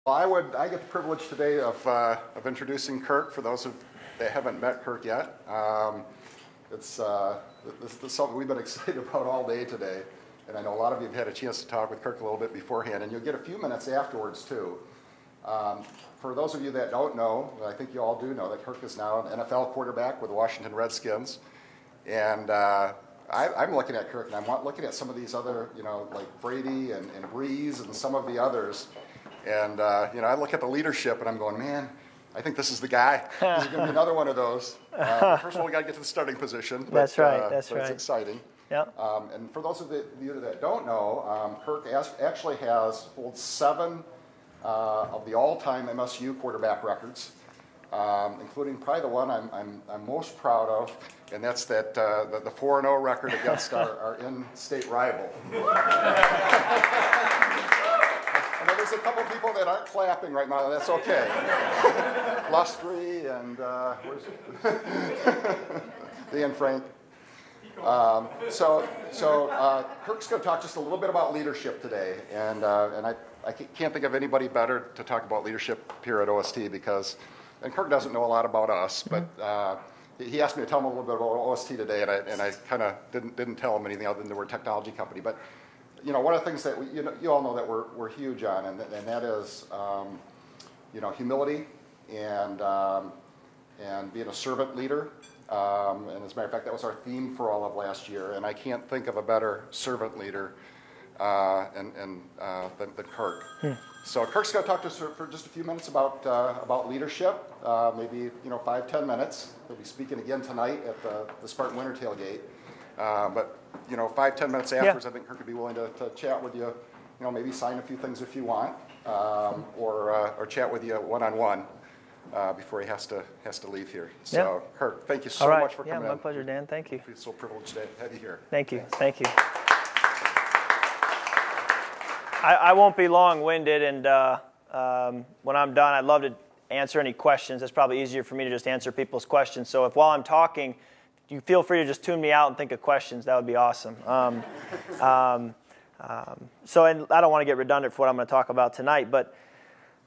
I get the privilege today of introducing Kirk for those that haven't met Kirk yet. This is something we've been excited about all day today, and I know a lot of you have had a chance to talk with Kirk a little bit beforehand, and you'll get a few minutes afterwards too. For those of you that don't know, I think you all do know that Kirk is now an NFL quarterback with the Washington Redskins, and I'm looking at Kirk, and I'm looking at some of these other, like Brady and Breeze and some of the others. And, I look at the leadership and I'm going, man, I think this is the guy. This is going to be another one of those. First of all, we got to get to the starting position. But, that's right. That's right. It's exciting. Yeah. And for those of you that don't know, Kirk actually holds 7 of the all-time MSU quarterback records, including probably the one I'm most proud of, and that's the 4-0 record against our in-state rival. There's a couple of people that aren't clapping right now. That's okay. Lustry and where's Dan Frank. So Kirk's going to talk just a little bit about leadership today, and I can't think of anybody better to talk about leadership here at OST and Kirk doesn't know a lot about us, but he asked me to tell him a little bit about OST today, and I kind of didn't tell him anything other than we're a technology company, but. One of the things that you all know that we're huge on, and that is, humility and being a servant leader. And as a matter of fact, that was our theme for all of last year. And I can't think of a better servant leader than Kirk. So Kirk's going to talk to us for just a few minutes about leadership, maybe 5-10 minutes. He'll be speaking again tonight at the Spartan Winter Tailgate. But 5-10 minutes afterwards, yeah. I think Kirk would be willing to chat with you. Maybe sign a few things if you want, or chat with you one-on-one before he has to leave here. So, yeah. Kirk, thank you so much for coming in. Yeah, my pleasure, Dan. Thank you. I feel so privileged to have you here. Thank you. Thank you. I won't be long-winded, and when I'm done, I'd love to answer any questions. It's probably easier for me to just answer people's questions. So if while I'm talking, you feel free to just tune me out and think of questions. That would be awesome. So and I don't want to get redundant for what I'm going to talk about tonight, but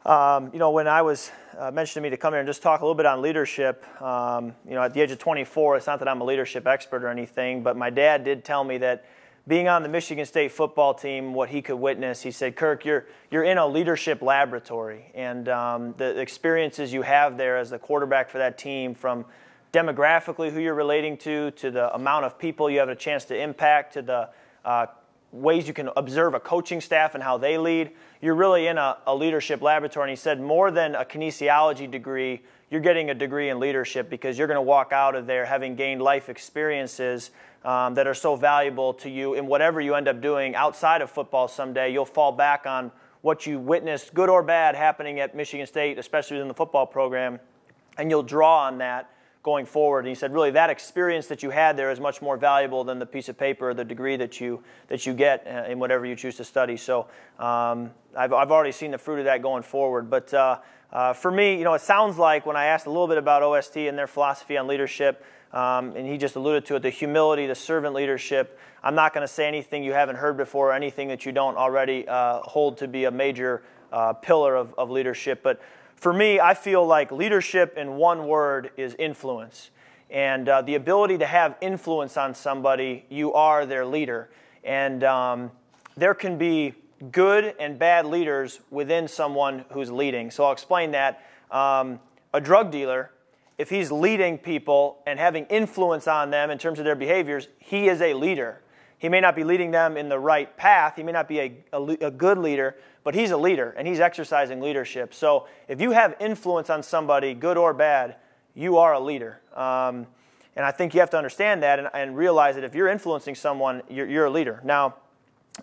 when I was mentioned to me to come here and just talk a little bit on leadership, at the age of 24, it's not that I'm a leadership expert or anything, but my dad did tell me that being on the Michigan State football team, what he could witness, he said, Kirk, you're in a leadership laboratory, and the experiences you have there as the quarterback for that team, from demographically who you're relating to the amount of people you have a chance to impact, to the ways you can observe a coaching staff and how they lead. You're really in a leadership laboratory. And he said more than a kinesiology degree, you're getting a degree in leadership, because you're going to walk out of there having gained life experiences that are so valuable to you in whatever you end up doing outside of football someday. You'll fall back on what you witnessed, good or bad, happening at Michigan State, especially within the football program, and you'll draw on that going forward. And he said, really, that experience that you had there is much more valuable than the piece of paper or the degree that you get in whatever you choose to study. So I've already seen the fruit of that going forward. But for me, it sounds like when I asked a little bit about OST and their philosophy on leadership, and he just alluded to it, the humility, the servant leadership. I'm not going to say anything you haven't heard before or anything that you don't already hold to be a major pillar of leadership. But for me, I feel like leadership in one word is influence. And the ability to have influence on somebody, you are their leader. And there can be good and bad leaders within someone who's leading. So I'll explain that. A drug dealer, if he's leading people and having influence on them in terms of their behaviors, he is a leader. He may not be leading them in the right path. He may not be a good leader, but he's a leader, and he's exercising leadership. So if you have influence on somebody, good or bad, you are a leader. And I think you have to understand that and realize that if you're influencing someone, you're a leader. Now,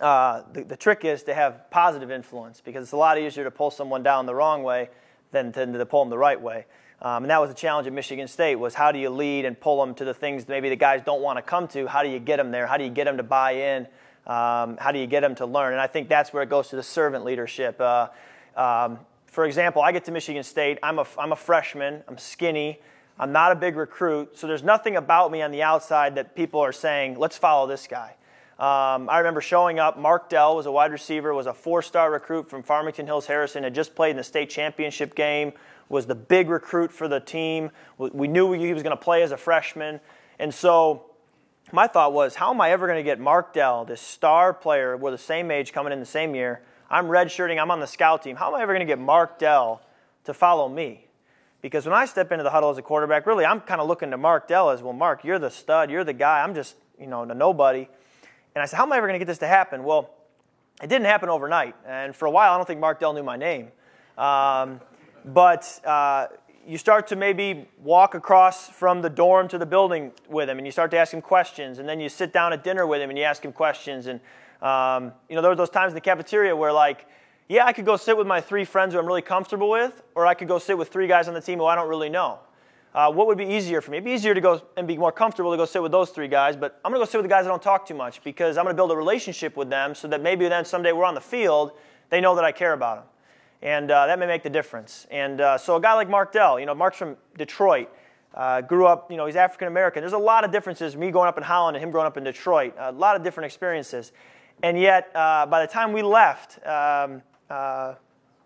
the trick is to have positive influence, because it's a lot easier to pull someone down the wrong way than to pull them the right way. And that was the challenge at Michigan State, was how do you lead and pull them to the things maybe the guys don't want to come to? How do you get them there? How do you get them to buy in? How do you get them to learn? And I think that's where it goes to the servant leadership. For example, I get to Michigan State. I'm a freshman. I'm skinny. I'm not a big recruit. So there's nothing about me on the outside that people are saying, let's follow this guy. I remember showing up. Mark Dell was a wide receiver, was a 4-star recruit from Farmington Hills Harrison, had just played in the state championship game, was the big recruit for the team. We knew he was going to play as a freshman. And so my thought was, how am I ever going to get Mark Dell, this star player, we're the same age, coming in the same year, I'm redshirting, I'm on the scout team, how am I ever going to get Mark Dell to follow me? Because when I step into the huddle as a quarterback, really I'm kind of looking to Mark Dell as, well, Mark, you're the stud, you're the guy, I'm just, a nobody. And I said, how am I ever going to get this to happen? Well, it didn't happen overnight. And for a while, I don't think Mark Dell knew my name. But you start to maybe walk across from the dorm to the building with him, and you start to ask him questions. And then you sit down at dinner with him, and you ask him questions. And, there were those times in the cafeteria where, I could go sit with my 3 friends who I'm really comfortable with, or I could go sit with 3 guys on the team who I don't really know. What would be easier for me? It'd be easier to go and be more comfortable to go sit with those 3 guys, but I'm going to go sit with the guys that don't talk too much because I'm going to build a relationship with them so that maybe then someday we're on the field, they know that I care about them. And that may make the difference. And so a guy like Mark Dell, Mark's from Detroit, grew up, he's African-American. There's a lot of differences, me growing up in Holland and him growing up in Detroit, a lot of different experiences. And yet, by the time we left,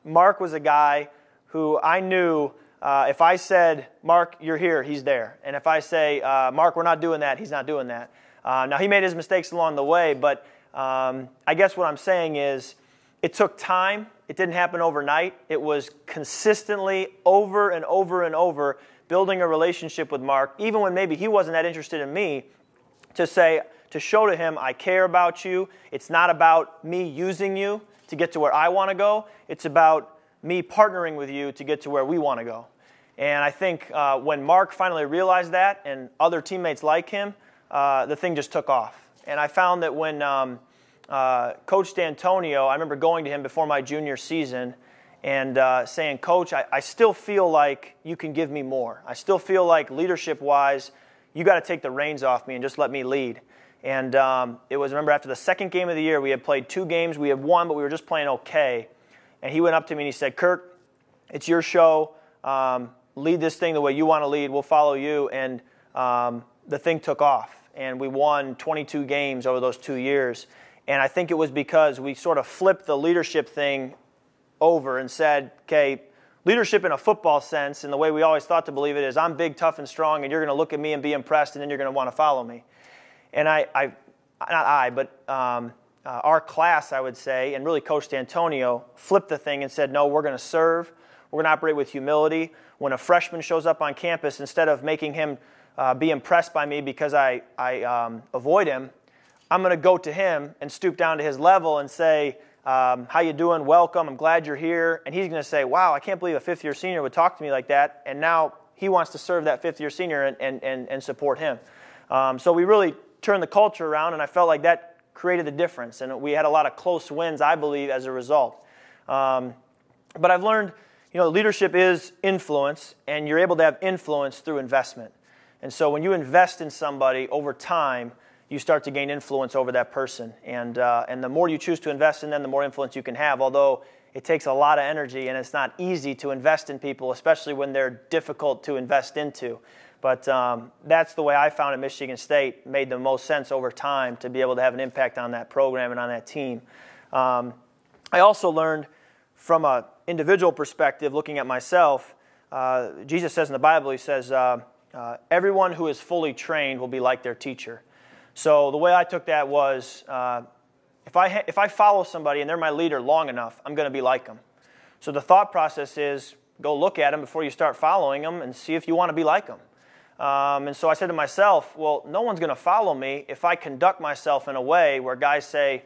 Mark was a guy who I knew if I said, Mark, you're here, he's there. And if I say, Mark, we're not doing that, he's not doing that. Now, he made his mistakes along the way, but I guess what I'm saying is it took time. It didn't happen overnight. It was consistently over and over and over building a relationship with Mark, even when maybe he wasn't that interested in me, to show to him, I care about you. It's not about me using you to get to where I want to go. It's about me partnering with you to get to where we want to go. And I think when Mark finally realized that and other teammates like him, the thing just took off. And I found that when Coach D'Antonio, I remember going to him before my junior season and saying, Coach, I still feel like you can give me more. I still feel like leadership-wise, you got to take the reins off me and just let me lead. And it was, remember, after the second game of the year, we had played 2 games. We had won, but we were just playing okay. And he went up to me and he said, Kirk, it's your show. Lead this thing the way you want to lead. We'll follow you. And the thing took off. And we won 22 games over those 2 years. And I think it was because we sort of flipped the leadership thing over and said, okay, leadership in a football sense, and the way we always thought to believe it is, I'm big, tough, and strong, and you're going to look at me and be impressed, and then you're going to want to follow me. And our class, I would say, and really Coach D'Antonio, flipped the thing and said, no, we're going to serve. We're going to operate with humility. When a freshman shows up on campus, instead of making him be impressed by me because I avoid him, I'm going to go to him and stoop down to his level and say, how you doing? Welcome. I'm glad you're here. And he's going to say, wow, I can't believe a 5th-year senior would talk to me like that. And now he wants to serve that 5th-year senior and support him. So we really turned the culture around, and I felt like that created the difference. And we had a lot of close wins, I believe, as a result. But I've learned, leadership is influence, and you're able to have influence through investment. And so when you invest in somebody over time, you start to gain influence over that person. And the more you choose to invest in them, the more influence you can have, although it takes a lot of energy, and it's not easy to invest in people, especially when they're difficult to invest into. But that's the way I found at Michigan State. Made the most sense over time to be able to have an impact on that program and on that team. I also learned from an individual perspective, looking at myself, Jesus says in the Bible, he says, everyone who is fully trained will be like their teacher. So the way I took that was, if I follow somebody and they're my leader long enough, I'm going to be like them. So the thought process is, go look at them before you start following them and see if you want to be like them. And so I said to myself, well, no one's going to follow me if I conduct myself in a way where guys say,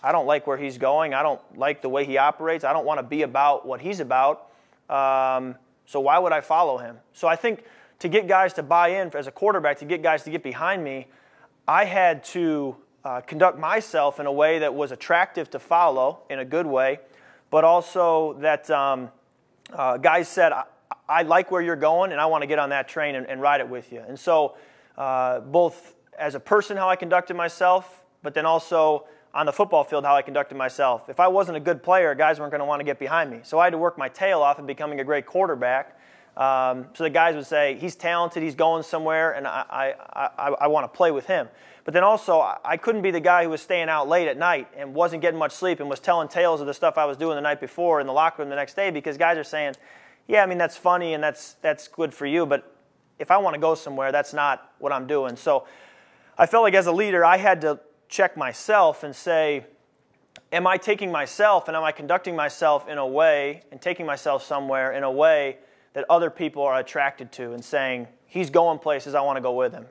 I don't like where he's going, I don't like the way he operates, I don't want to be about what he's about, so why would I follow him? So I think to get guys to buy in as a quarterback, to get guys to get behind me, I had to conduct myself in a way that was attractive to follow in a good way, but also that guys said, I like where you're going, and I want to get on that train and ride it with you. And so both as a person, how I conducted myself, but then also on the football field, how I conducted myself. If I wasn't a good player, guys weren't going to want to get behind me. So I had to work my tail off in becoming a great quarterback So the guys would say, he's talented, he's going somewhere, and I want to play with him. But then also, I couldn't be the guy who was staying out late at night and wasn't getting much sleep and was telling tales of the stuff I was doing the night before in the locker room the next day, because guys are saying, yeah, I mean, that's funny and that's good for you, but if I want to go somewhere, that's not what I'm doing. So I felt like as a leader, I had to check myself and say, am I taking myself and am I conducting myself in a way and taking myself somewhere in a way that other people are attracted to and saying, he's going places, I want to go with him.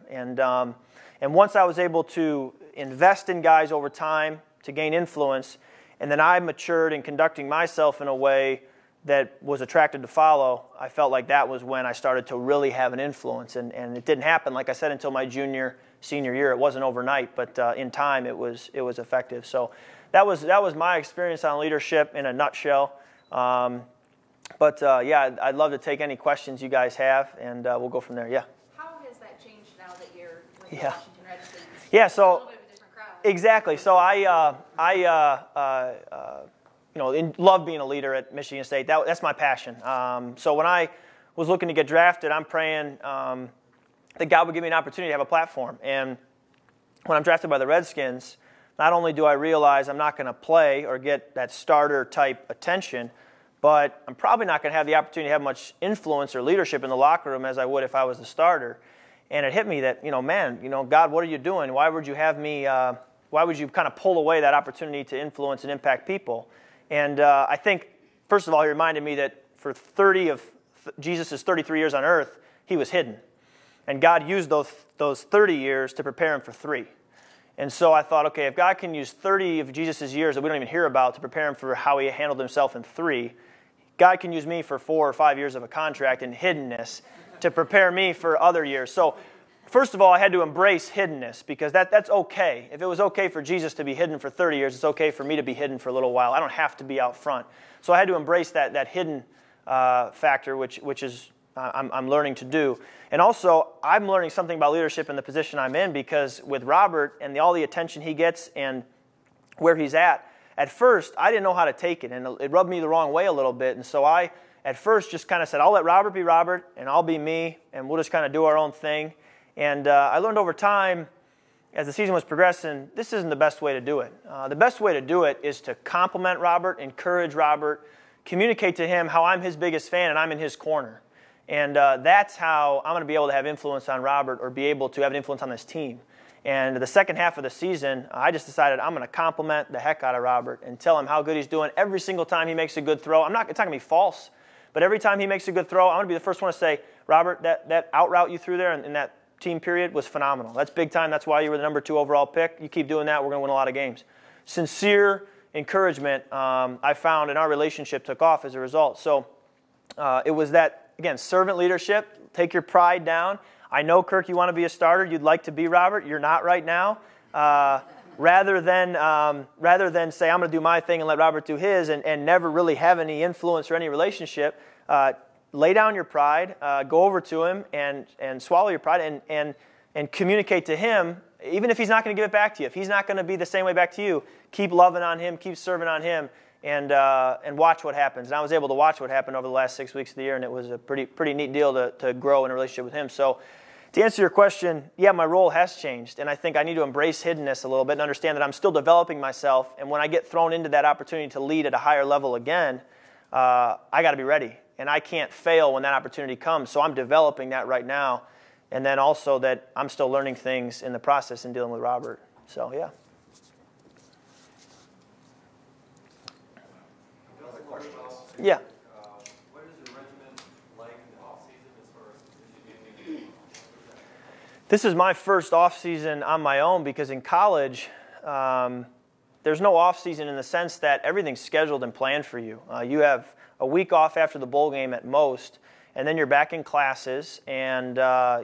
And once I was able to invest in guys over time to gain influence, and then I matured in conducting myself in a way that was attracted to follow, I felt like that was when I started to really have an influence. And it didn't happen, like I said, until my senior year. It wasn't overnight, but in time it was effective. So that was my experience on leadership in a nutshell. Yeah, I'd love to take any questions you guys have, and we'll go from there. Yeah. How has that changed now that you're with the Yeah. Washington Redskins? Yeah. It's a So little bit of a different crowd. exactly. So I love being a leader at Michigan State. That's my passion. So when I was looking to get drafted, I'm praying that God would give me an opportunity to have a platform. And when I'm drafted by the Redskins, not only do I realize I'm not going to play or get that starter type attention, but I'm probably not going to have the opportunity to have much influence or leadership in the locker room as I would if I was the starter. And it hit me that, God, what are you doing? Why would you have me, why would you kind of pull away that opportunity to influence and impact people? And I think, first of all, he reminded me that for Jesus' 33 years on earth, he was hidden. And God used those 30 years to prepare him for 3. And so I thought, okay, if God can use 30 of Jesus' years that we don't even hear about to prepare him for how he handled himself in 3, God can use me for 4 or 5 years of a contract in hiddenness to prepare me for other years. So first of all, I had to embrace hiddenness, because that's okay. If it was okay for Jesus to be hidden for 30 years, it's okay for me to be hidden for a little while. I don't have to be out front. So I had to embrace that hidden factor, which is I'm learning to do. And also, I'm learning something about leadership in the position I'm in, because with Robert and all the attention he gets and where he's at first, I didn't know how to take it, and it rubbed me the wrong way a little bit. And so I, at first, just kind of said, I'll let Robert be Robert, and I'll be me, and we'll just kind of do our own thing. And I learned over time, as the season was progressing, this isn't the best way to do it. The best way to do it is to compliment Robert, encourage Robert, communicate to him how I'm his biggest fan and I'm in his corner. And that's how I'm going to be able to have influence on Robert, or be able to have an influence on this team. And the second half of the season, I just decided I'm going to compliment the heck out of Robert and tell him how good he's doing every single time he makes a good throw. It's not going to be false, but every time he makes a good throw, I'm going to be the first one to say, Robert, that out route you threw there in that team period was phenomenal. That's big time. That's why you were the number 2 overall pick. You keep doing that, we're going to win a lot of games. Sincere encouragement, I found, in our relationship took off as a result. So it was that, again, servant leadership. Take your pride down. I know, Kirk, you want to be a starter. You'd like to be Robert. You're not right now. Rather than say, I'm going to do my thing and let Robert do his, and never really have any influence or any relationship, lay down your pride, go over to him and swallow your pride, and communicate to him, even if he's not going to give it back to you. If he's not going to be the same way back to you, keep loving on him, keep serving on him, and watch what happens. And I was able to watch what happened over the last 6 weeks of the year, and it was a pretty neat deal to grow in a relationship with him. So to answer your question, yeah, my role has changed, and I think I need to embrace hiddenness a little bit and understand that I'm still developing myself, and when I get thrown into that opportunity to lead at a higher level again, I got to be ready, and I can't fail when that opportunity comes. So I'm developing that right now, and then also that I'm still learning things in the process in dealing with Robert. So, yeah. Yeah. What is your regimen like in the off-season as far as gaming? This is my first off-season on my own, because in college, there's no off-season in the sense that everything's scheduled and planned for you. You have a week off after the bowl game at most, and then you're back in classes, and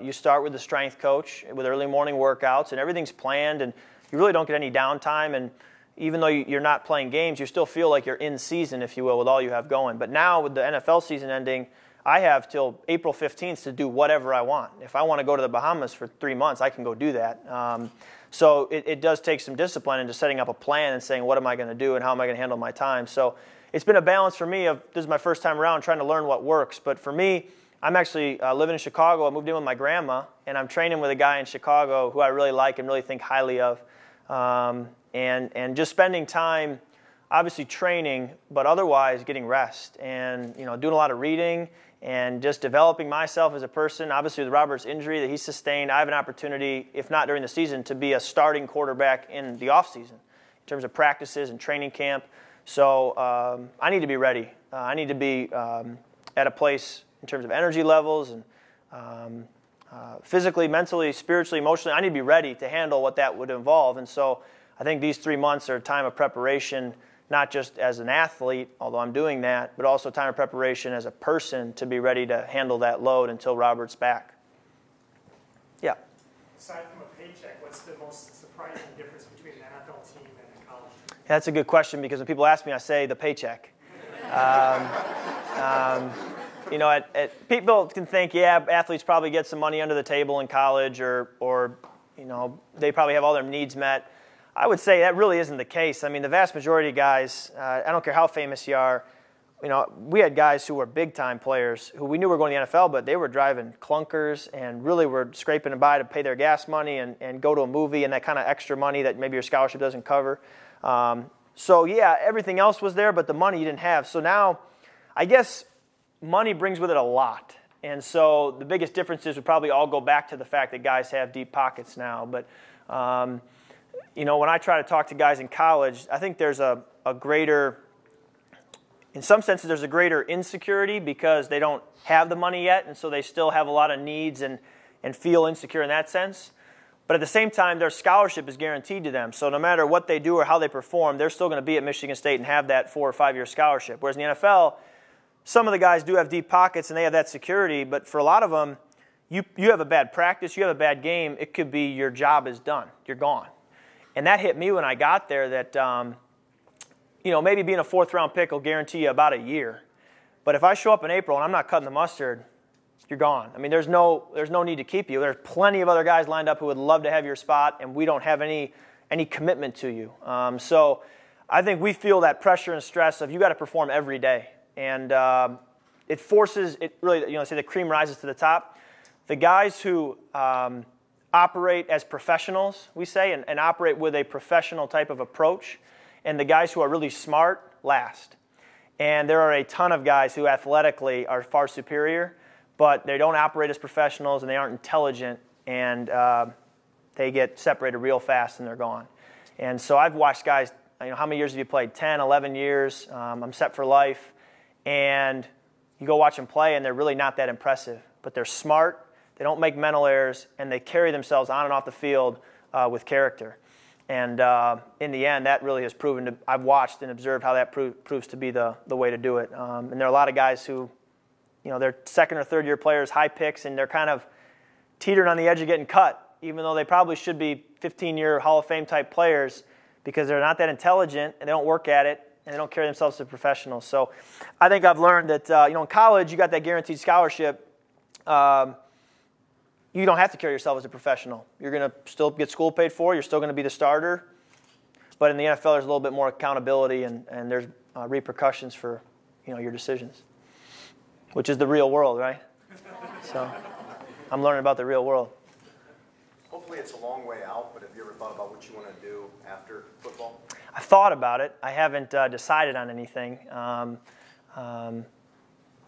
you start with the strength coach with early morning workouts, and everything's planned, and you really don't get any downtime. And even though you're not playing games, you still feel like you're in season, if you will, with all you have going. But now with the NFL season ending, I have till April 15th to do whatever I want. If I want to go to the Bahamas for 3 months, I can go do that. So it does take some discipline into setting up a plan and saying, what am I going to do and how am I going to handle my time? So it's been a balance for me of, this is my first time around trying to learn what works. But for me, I'm actually living in Chicago. I moved in with my grandma, and I'm training with a guy in Chicago who I really like and really think highly of. And just spending time, obviously training, but otherwise getting rest and doing a lot of reading and just developing myself as a person. Obviously, with Robert's injury that he sustained, I have an opportunity, if not during the season, to be a starting quarterback in the offseason in terms of practices and training camp. So I need to be ready. I need to be at a place in terms of energy levels and physically, mentally, spiritually, emotionally. I need to be ready to handle what that would involve. And so I think these 3 months are a time of preparation, not just as an athlete, although I'm doing that, but also time of preparation as a person to be ready to handle that load until Robert's back. Yeah. Aside from a paycheck, what's the most surprising difference between an NFL team and a college team? That's a good question because when people ask me, I say the paycheck. People can think, yeah, athletes probably get some money under the table in college or they probably have all their needs met. I would say that really isn't the case. I mean, the vast majority of guys, I don't care how famous you are, we had guys who were big-time players who we knew were going to the NFL, but they were driving clunkers and really were scraping by to pay their gas money and go to a movie and that kind of extra money that maybe your scholarship doesn't cover. So, yeah, everything else was there, but the money you didn't have. So now, I guess money brings with it a lot. And so the biggest differences would probably all go back to the fact that guys have deep pockets now. But when I try to talk to guys in college, I think there's a greater, in some senses, there's a greater insecurity because they don't have the money yet, and so they still have a lot of needs and feel insecure in that sense. But at the same time, their scholarship is guaranteed to them. So no matter what they do or how they perform, they're still going to be at Michigan State and have that 4 or 5 year scholarship. Whereas in the NFL, some of the guys do have deep pockets and they have that security, but for a lot of them, you have a bad practice, you have a bad game, it could be your job is done, you're gone. And that hit me when I got there that, maybe being a 4th round pick will guarantee you about a year. But if I show up in April and I'm not cutting the mustard, you're gone. I mean, there's no need to keep you. There's plenty of other guys lined up who would love to have your spot, and we don't have any commitment to you. So I think we feel that pressure and stress of you got to perform every day. And it forces, it really, say the cream rises to the top. The guys who operate as professionals, we say, and operate with a professional type of approach, and the guys who are really smart last. And there are a ton of guys who athletically are far superior, but they don't operate as professionals and they aren't intelligent, and they get separated real fast and they're gone. And so I've watched guys, how many years have you played? 10, 11 years. I'm set for life. And you go watch them play and they're really not that impressive. But they're smart, they don't make mental errors, and they carry themselves on and off the field with character. And in the end, that really has proven to, I've watched and observed how that proves to be the way to do it. And there are a lot of guys who, they're 2nd or 3rd year players, high picks, and they're kind of teetering on the edge of getting cut, even though they probably should be 15-year Hall of Fame type players because they're not that intelligent and they don't work at it and they don't carry themselves as professionals. So I think I've learned that, in college, you got that guaranteed scholarship. You don't have to carry yourself as a professional. You're going to still get school paid for. You're still going to be the starter. But in the NFL, there's a little bit more accountability and there's repercussions for your decisions, which is the real world, right? So I'm learning about the real world. Hopefully it's a long way out, but have you ever thought about what you want to do after football? I thought about it. I haven't decided on anything.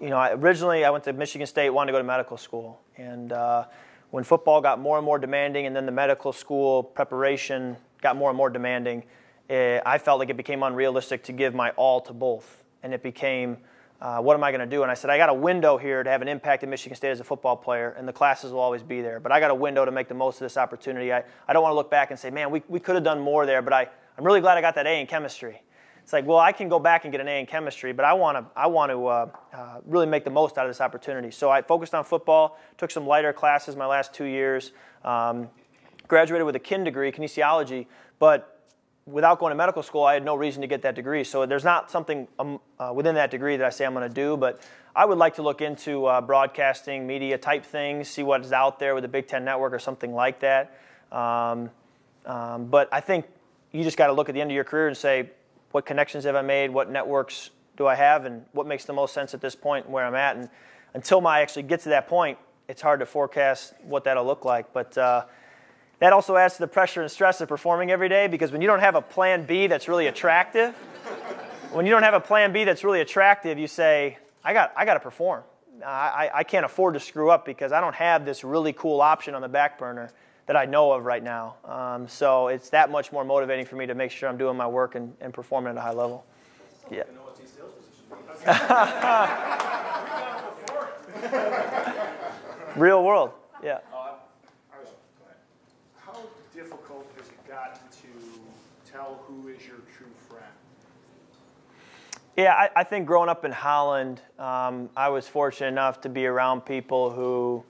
Originally I went to Michigan State, wanted to go to medical school. And when football got more and more demanding and then the medical school preparation got more and more demanding, I felt like it became unrealistic to give my all to both. And it became, what am I going to do? And I said, I got a window here to have an impact at Michigan State as a football player, and the classes will always be there. But I got a window to make the most of this opportunity. I don't want to look back and say, man, we could have done more there, but I'm really glad I got that A in chemistry. It's like, well, I can go back and get an A in chemistry, but I want to really make the most out of this opportunity. So I focused on football, took some lighter classes my last 2 years, graduated with a kin degree, kinesiology, but without going to medical school, I had no reason to get that degree. So there's not something within that degree that I say I'm going to do, but I would like to look into broadcasting, media type things, see what is out there with the Big Ten Network or something like that. But I think you just got to look at the end of your career and say, what connections have I made? What networks do I have and what makes the most sense at this point and where I'm at. And until I actually get to that point, it's hard to forecast what that'll look like. But that also adds to the pressure and stress of performing every day, because when you don't have a plan B that's really attractive, you say, I got to perform. I can't afford to screw up because I don't have this really cool option on the back burner that I know of right now. So it's that much more motivating for me to make sure I'm doing my work and performing at a high level. Yeah. Real world. Yeah. How difficult has it gotten to tell who is your true friend? Yeah, I think growing up in Holland, I was fortunate enough to be around people who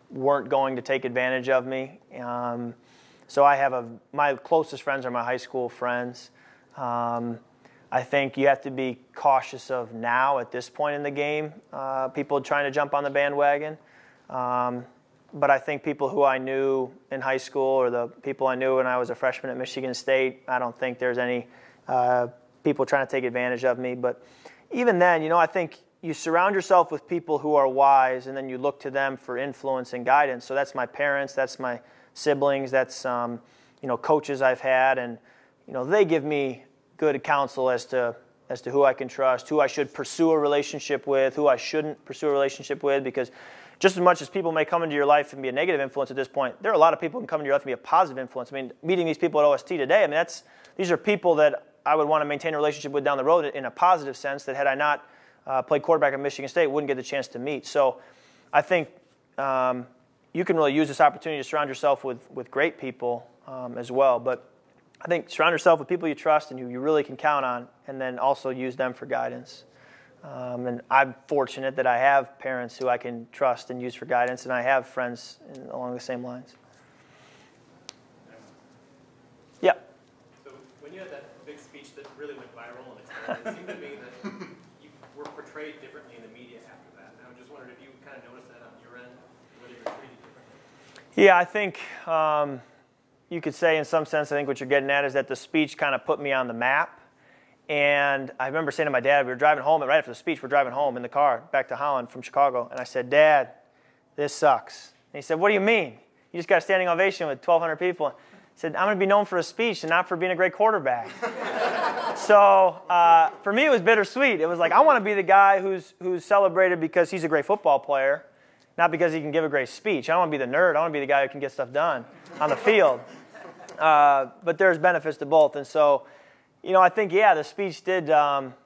weren't going to take advantage of me. So I have my closest friends are my high school friends. I think you have to be cautious of now at this point in the game, people trying to jump on the bandwagon. But I think people who I knew in high school or the people I knew when I was a freshman at Michigan State, I don't think there's any people trying to take advantage of me. But even then, I think you surround yourself with people who are wise, and then you look to them for influence and guidance. So that's my parents, that's my siblings, that's coaches I've had, and they give me good counsel as to who I can trust, who I should pursue a relationship with, who I shouldn't pursue a relationship with, because just as much as people may come into your life and be a negative influence at this point, there are a lot of people who can come into your life and be a positive influence. I mean, meeting these people at OST today, these are people that I would want to maintain a relationship with down the road in a positive sense that had I not played quarterback at Michigan State, wouldn't get the chance to meet. So I think you can really use this opportunity to surround yourself with great people as well. But I think surround yourself with people you trust and who you really can count on, and then also use them for guidance. And I'm fortunate that I have parents who I can trust and use for guidance, and I have friends along the same lines. Yeah. So when you had that big speech that really went viral and exploded, it seemed to me that you were portrayed differently in the media after that. And I just wondered if you kind of noticed that on your end, whether you were treated differently. Yeah, I think you could say in some sense, I think what you're getting at is that the speech kind of put me on the map. And I remember saying to my dad, we were driving home, and right after the speech, we're driving home in the car back to Holland from Chicago. And I said, Dad, this sucks. And he said, what do you mean? You just got a standing ovation with 1,200 people. I said, I'm going to be known for a speech and not for being a great quarterback. So for me, it was bittersweet. It was like, I want to be the guy who's celebrated because he's a great football player, not because he can give a great speech. I don't want to be the nerd. I want to be the guy who can get stuff done on the field. But there's benefits to both. And so, I think, the speech did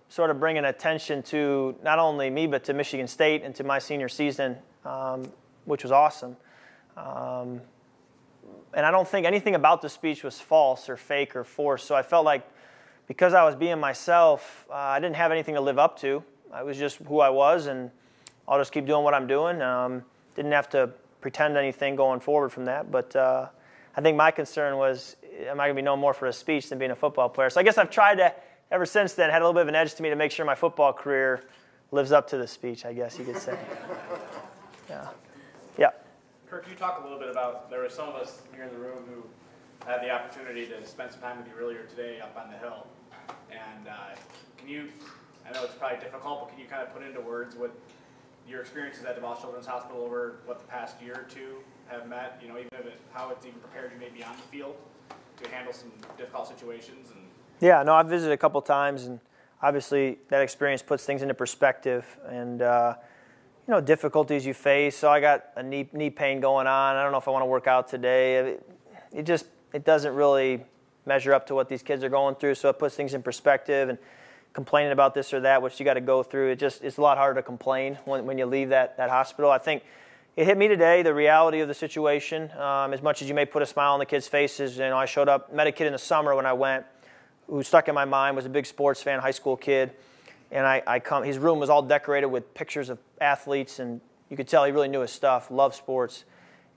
sort of bring an attention to not only me, but to Michigan State and to my senior season, which was awesome. And I don't think anything about the speech was false or fake or forced. So I felt like because I was being myself, I didn't have anything to live up to. I was just who I was, and I'll just keep doing what I'm doing. Didn't have to pretend anything going forward from that. But I think my concern was, am I going to be known more for a speech than being a football player? So I guess I've tried to, ever since then, had a little bit of an edge to me to make sure my football career lives up to the speech, I guess you could say. Yeah. Kirk, you talk a little bit about, there were some of us here in the room who had the opportunity to spend some time with you earlier today up on the Hill. And can you, I know it's probably difficult, but can you kind of put into words what your experiences at DeVos Children's Hospital over what the past year or two have meant, even if how it's even prepared you maybe on the field to handle some difficult situations? And Yeah, no, I've visited a couple times, and obviously that experience puts things into perspective and, difficulties you face. So I got a knee pain going on. I don't know if I want to work out today. It doesn't really measure up to what these kids are going through, so it puts things in perspective. And complaining about this or that, which you got to go through, it's a lot harder to complain when you leave that hospital. I think it hit me today, the reality of the situation. As much as you may put a smile on the kids' faces, I showed up, met a kid in the summer when I went, who stuck in my mind, was a big sports fan, high school kid. And his room was all decorated with pictures of athletes, and you could tell he really knew his stuff, loved sports.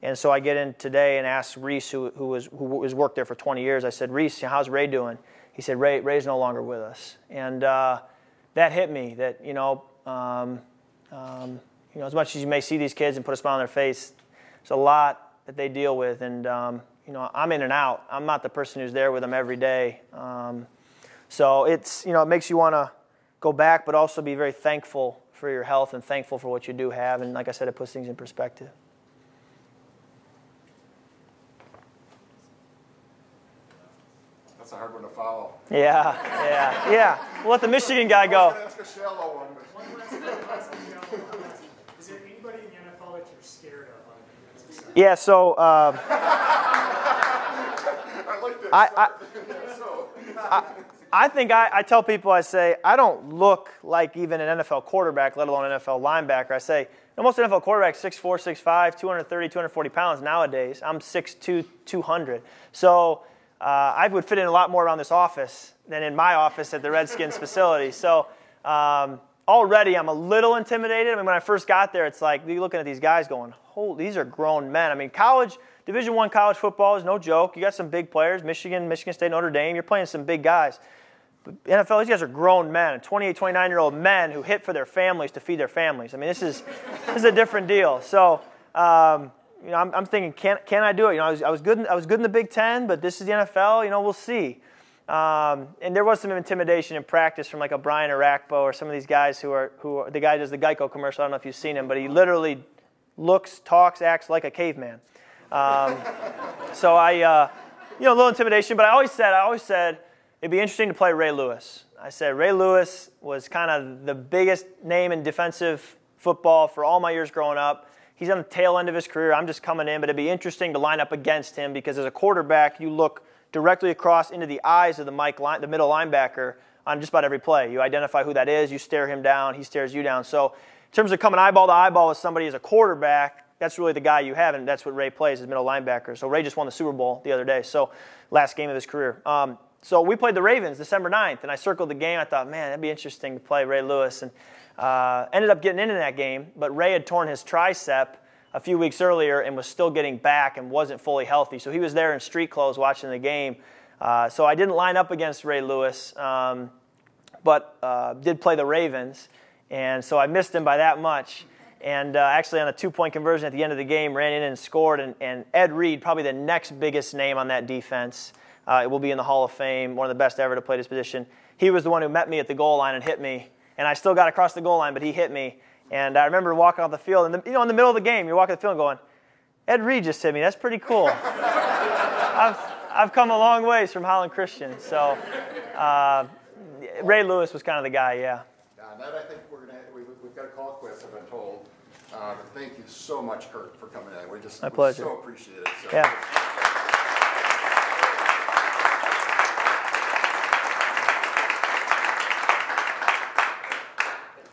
And so I get in today and ask Reese, who has worked there for 20 years, I said, Reese, how's Ray doing? He said, Ray's no longer with us. And that hit me, that, as much as you may see these kids and put a smile on their face, there's a lot that they deal with. And, I'm in and out. I'm not the person who's there with them every day. So it's, it makes you want to go back, but also be very thankful for your health and thankful for what you do have. And like I said, it puts things in perspective. That's a hard one to follow. Yeah. We'll let the Michigan guy go. That's a shallow one. One last thing. Is there anybody in the NFL that you're scared of on the defensive side? Yeah, so I like this. I think I tell people, I say, I don't look like even an NFL quarterback, let alone an NFL linebacker. I say, most NFL quarterbacks 6'4", 6'5", 230, 240 pounds nowadays. I'm 6'2", 200. So I would fit in a lot more around this office than in my office at the Redskins facility. So already I'm a little intimidated. I mean, when I first got there, it's like you're looking at these guys going, "Holy, these are grown men." I mean, Division I college football is no joke. You got some big players, Michigan State, Notre Dame. You're playing some big guys. But NFL, these guys are grown men, 28, 29-year-old men who hit for their families to feed their families. I mean, this is a different deal. So, I'm thinking, can I do it? I was good in the Big Ten, but this is the NFL. We'll see. And there was some intimidation in practice from like a Brian Arakpo or some of these guys who the guy does the Geico commercial. I don't know if you've seen him, but he literally looks, talks, acts like a caveman. So a little intimidation. But I always said it'd be interesting to play Ray Lewis. I said Ray Lewis was kind of the biggest name in defensive football for all my years growing up. He's on the tail end of his career. I'm just coming in, but it'd be interesting to line up against him because as a quarterback, you look directly across into the eyes of the middle linebacker on just about every play. You identify who that is. You stare him down. He stares you down. So in terms of coming eyeball to eyeball with somebody as a quarterback, that's really the guy you have, and that's what Ray plays as middle linebacker. So Ray just won the Super Bowl the other day, so last game of his career. So we played the Ravens December 9th, and I circled the game. I thought, man, that'd be interesting to play Ray Lewis. And ended up getting into that game, but Ray had torn his tricep a few weeks earlier and was still getting back and wasn't fully healthy. So he was there in street clothes watching the game. So I didn't line up against Ray Lewis, but did play the Ravens. And so I missed him by that much. And actually on a 2-point conversion at the end of the game, ran in and scored. And Ed Reed, probably the next biggest name on that defense, it will be in the Hall of Fame, one of the best ever to play this position. He was the one who met me at the goal line and hit me. And I still got across the goal line, but he hit me. And I remember walking off the field, and in the middle of the game, you're walking the field and going, Ed Reed just hit me. That's pretty cool. I've come a long ways from Holland Christian. So Ray Lewis was kind of the guy, yeah. And that I think we've got to call it quits, I've been told. Thank you so much, Kirk, for coming in. We pleasure. So appreciate it. So. Yeah.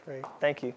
Great. Thank you.